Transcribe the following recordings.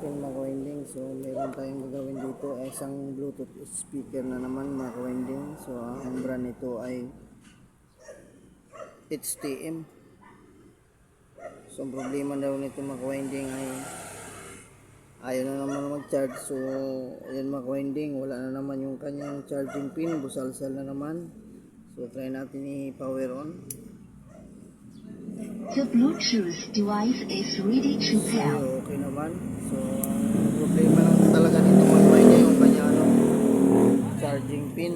natin mga kawinding. So meron tayong gagawin dito ay isang Bluetooth speaker na naman mga kawinding. So ang brand nito ay HTM. So ang problema daw nito mga kawinding ay ayaw na naman mag-charge. So ayan mga kawinding, wala na naman yung kanyang charging pin, busalsal na naman. So try natin i-power on. The Bluetooth device is ready to pair. So okay naman. So ang problema lang talaga nito mga kawinding yung kanyang charging pin.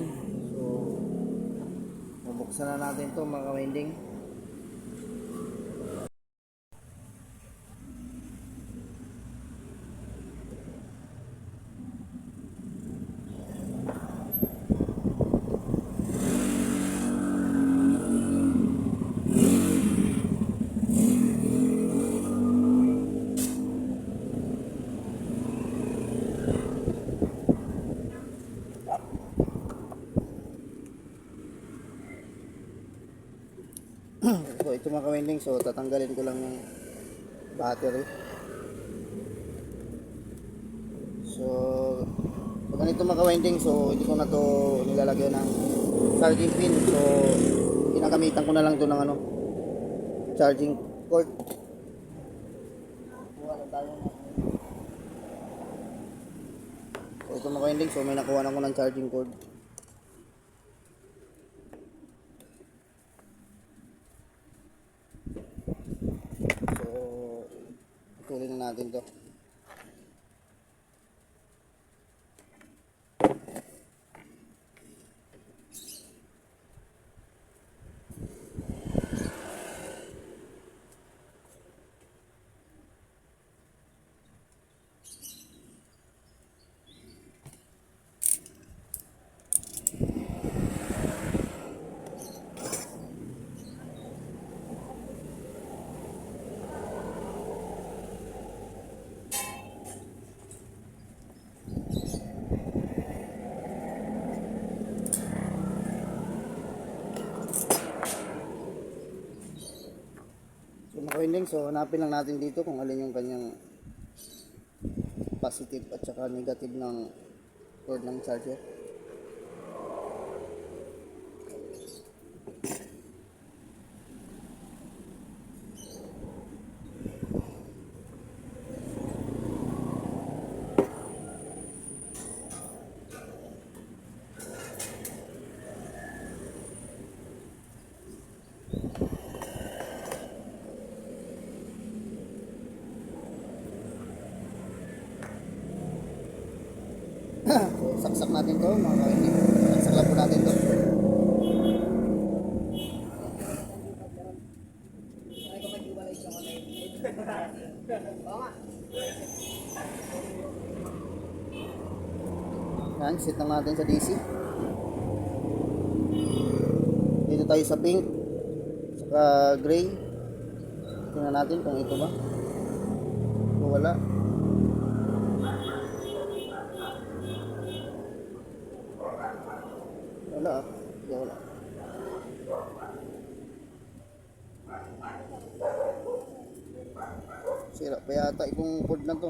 So bubuksan na natin to mga kawinding. So ito mga kawinding, so tatanggalin ko lang yung battery. So pag ganito mga kawinding, so hindi ko na to nilalagyan ng charging pin. So ginagamitan ko na lang to ng charging cord. Kuha na tayo ng so ito mga kawinding, so may nakuha na ko ng charging cord. Tuloy na natin to. Mga kawinding, so hanapin lang natin dito kung alin yung kanyang positive at saka negative ng cord ng charger. So, saksak natin to mga kawinding. Saksak lang po natin to. Yan, set lang natin sa DC. Dito tayo sa pink, saka gray. Tingnan natin kung ito ba. Kung wala. Wala ah. Wala. Sira pa yata itong cord na to.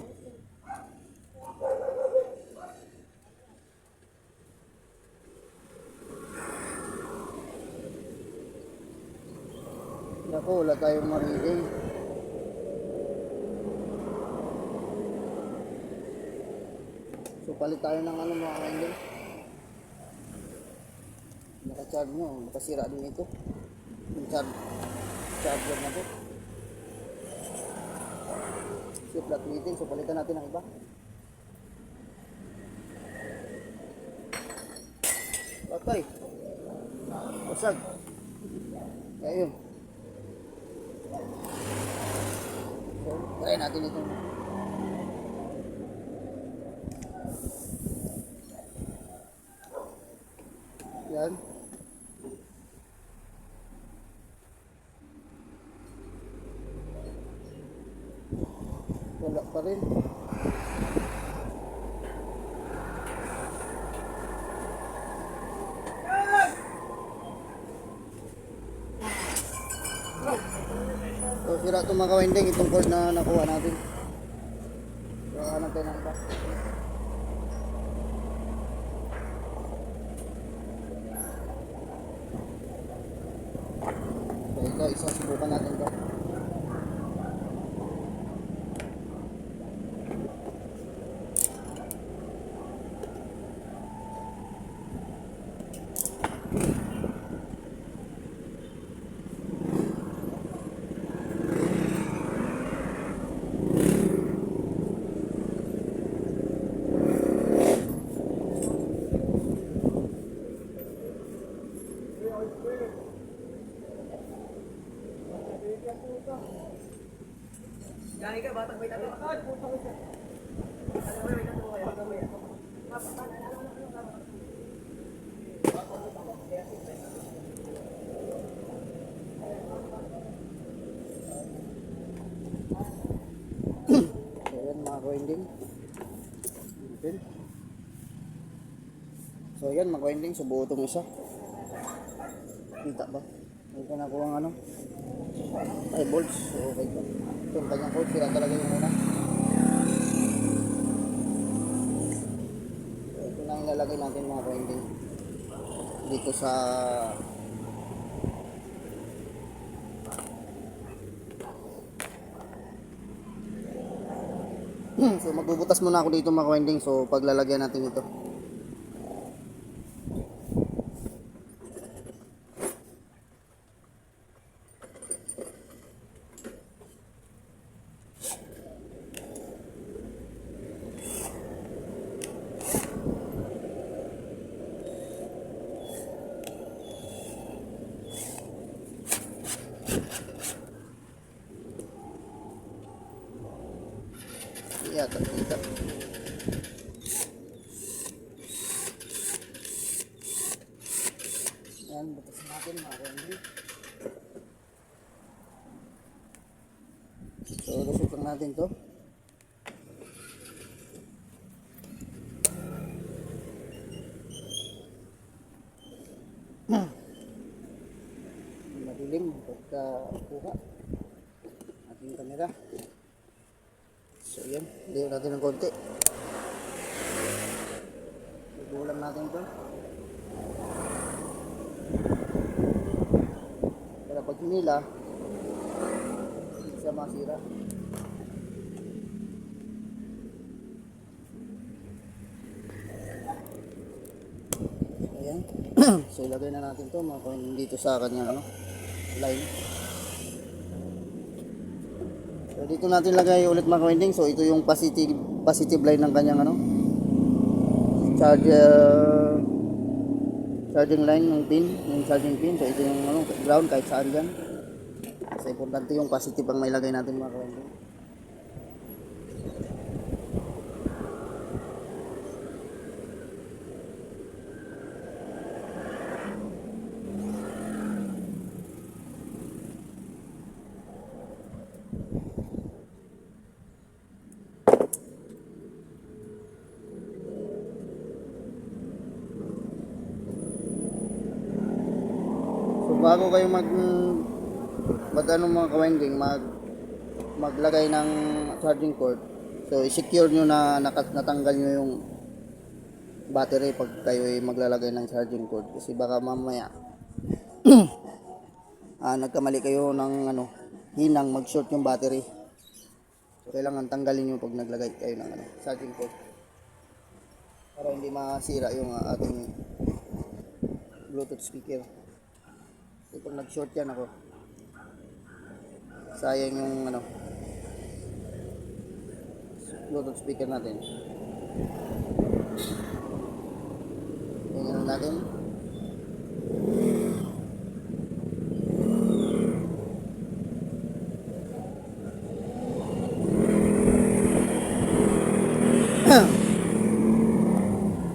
Naku, wala tayong ma-reading. So palit tayo ng mga kawinding. Naka-charge mo, nakasira din ito. Yung charger na to. So flat meeting, so palitan natin ng iba. Patay. Basag. Kaya yun. So, try natin ito. Yan. Wala pa rin. So sira itong mga kawinding, itong cord na nakuha natin. So Hanap tayo ng iba. So ito, isa subukan natin to. So yan mga ka-winding. Okay. So yan mga ka-winding, subuo itong isa. Kita ba? May ka nakuha ang ano? 5 volts. So okay pa. Itong kanyang cord, sila talaga yung una. So ito na ilalagay natin mga ka-winding. Dito sa so magbubutas muna ako dito mga ka-winding. So paglalagyan natin ito. Yata kita. Yan, butas natin mga ka-winding. So lusot lang natin to. Madilim pagka kuha ating kamera. So yan, diyo natin ng konti. Igulang natin ito. Para pag hinila, hindi siya masira. Ayan. So ilagay na natin ito mga coin dito sa kanyang ano, line. So dito natin lagay ulit mga winding. So ito yung positive line ng kanyang ano, charging line ng pin, yung charging pin. So ito yung ano, ground kahit saan dyan. So importante yung positive ang mailagay natin mga winding. Bago kayo mag ano mga ka-winding, maglagay ng charging cord, so i-secure nyo na natanggal nyo yung battery pag kayo ay maglalagay ng charging cord, kasi baka mamaya nagkamali kayo ng ano, hinang mag-short yung battery. So kailangan tanggalin nyo pag naglagay kayo ng ano, charging cord para hindi masira yung ating Bluetooth speaker. Ito nag-short yan ako. Sayang yung ano, Bluetooth speaker natin. Tingnan natin.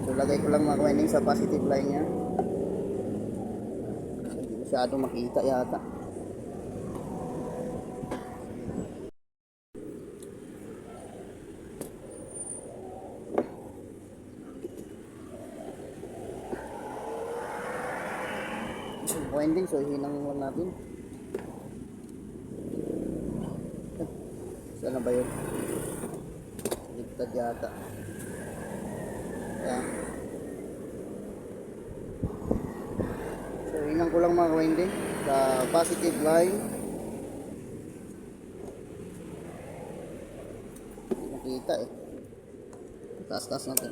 So lagay ko lang mga winding sa positive line niya. Masyado makita yata. So winding, so hinang lang natin. Saan na ba yun? baliktad yata. Ayan. So inan ko lang mga ka-winding sa positive line. Hindi nakita eh. Taas-taas natin.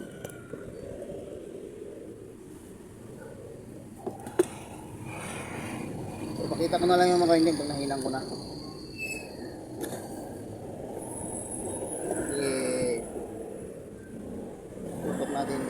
So pakita ko na lang yung mga ka-winding pag nahilang ko na. Tutok natin.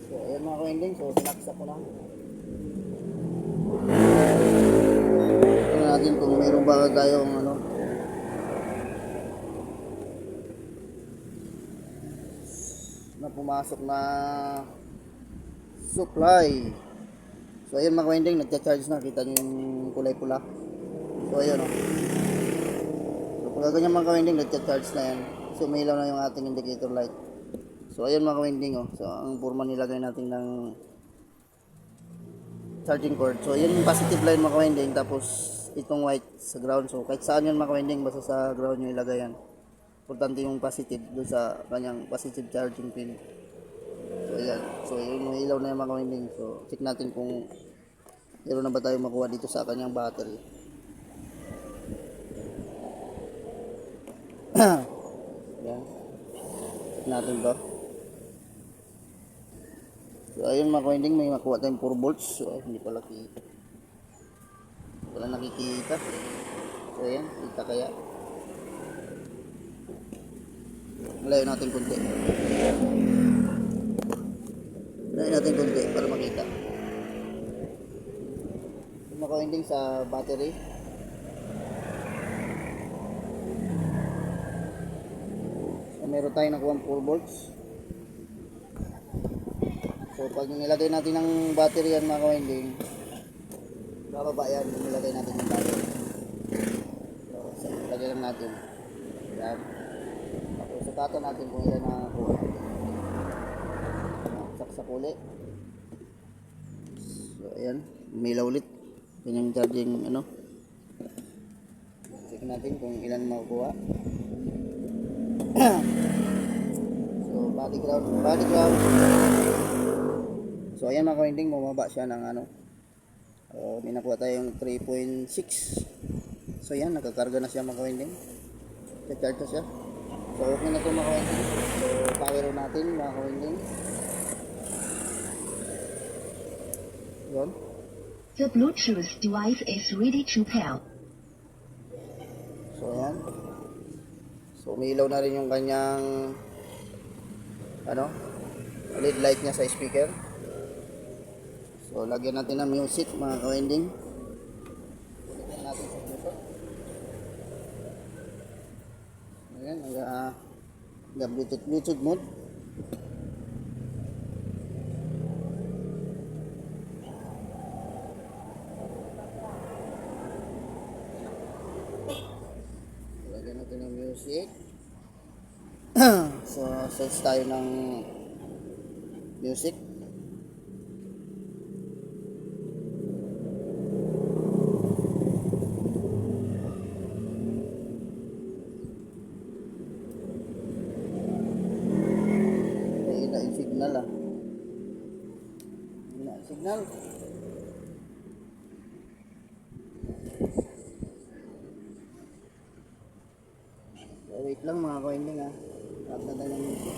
So ayan mga ka-winding, so sinaksak ko lang. Tingnan natin kung mayroon ba tayong ano na pumasok na supply. So ayan mga ka-winding, nagcha-charge na, kita nyo yung kulay pula. So ayan o. So pag ganyan mga ka-winding, nagcha-charge na yan. So may ilaw na yung ating indicator light. So ayan mga ka-winding o. So ang forma nilagay natin ng charging cord. So yun yung positive line mga ka-winding, tapos itong white sa ground. So kahit saan yun mga ka-winding, basta sa ground nyo ilagay yan. Importante yung positive doon sa kanyang positive charging pin. So ayan. So yun yung ilaw na yung mga ka-winding. So check natin kung meron na ba tayo makuha dito sa kanyang battery. Ayan. Check natin to. So ayun mga ka-winding, may makuha tayong 4 volts. So hindi pala kita. Wala nakikita. So ayan, kita kaya. Malayo natin konti. Malayo natin konti para makita. Yung mga ka-winding sa battery. So meron tayong nakuha 4 volts. So pag nilagay natin ng battery yan mga ka-winding, bababa yan, nilagay natin ng battery. So ilagay lang natin yan. Tapos sukatan natin kung ilan na nakuha natin. uli. So ayan, umilaw ulit. Yan yung charging ano. Check natin kung ilan makukuha. So body ground. So ayan mga ka-winding, bumaba siya ng ano. May nakuha tayong 3.6. So yan, nakakarga na siya mga ka-winding. Charge na siya. So okay na ito mga ka-winding. So power on natin mga ka-winding. Yun. The Bluetooth device is ready to pair. So ayan. So umilaw na rin yung kanyang ano, LED light niya sa speaker. So lagyan natin ng music mga ka-winding. Lagyan natin sa music. Ayan, Bluetooth mode. Lagyan natin ng music. So search tayo ng music. May signal ah. May signal. So, wait lang mga ka-winding ah. Tapos na tayo ng music.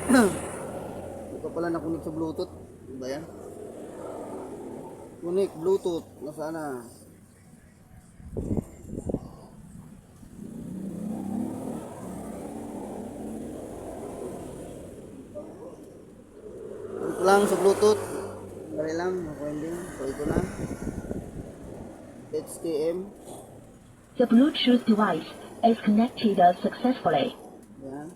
Hindi pa pala nakunik sa Bluetooth. Ano ba yan? Kunik Bluetooth. Nasaan na? Ito lang sa Bluetooth. Dali lang. Makuwinding. So ito na. HTM. The Bluetooth device is connected successfully. Yan.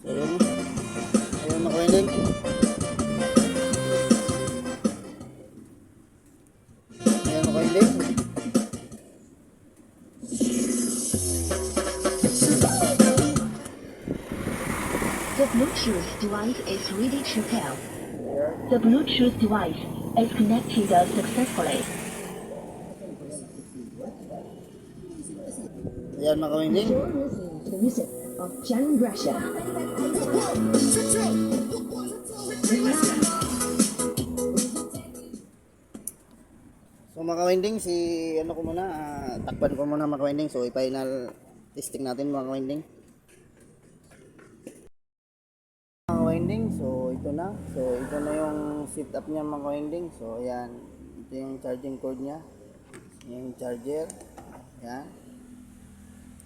So yun. Ayun makuwinding. Ayun makuwinding. The Bluetooth device is ready to pair. Here. The Bluetooth device is connected successfully. Ayan makuwinding. You're listening to the music of Jan Grasha. So mga ka-winding, si ano ko muna, takpan ko muna mga ka-winding. So i-final testing natin mga ka-winding. Mga ka-winding, so ito na. So ito na yung setup niya mga ka-winding. So ayan, ito yung charging cord niya. Yung charger. Ayan.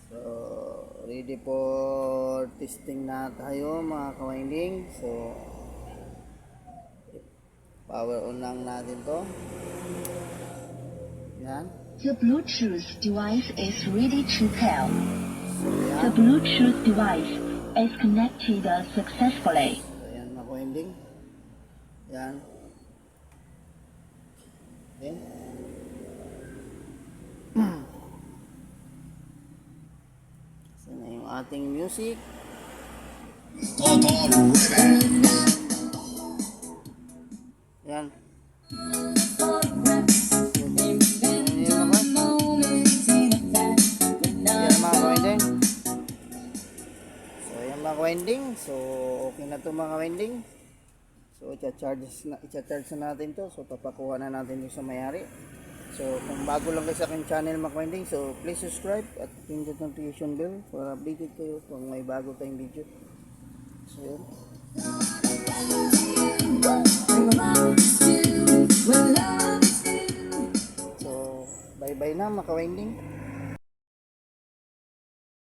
So ready for testing na tayo mga ka-winding. So power on lang natin to. Yan. The Bluetooth device is ready to pair. So The yan. Bluetooth device is connected successfully. So yan mga ka-winding. Yan. Okay. So na yung ating music. Yan. Winding. So okay na to mga winding. So i-charge na natin to. So papakuha na natin yung sa mayari. So kung bago lang kayo sa aking channel mga winding, so please subscribe at pindot notification bell para updated kayo kung may bago tayong video. So yun. So bye bye na mga winding.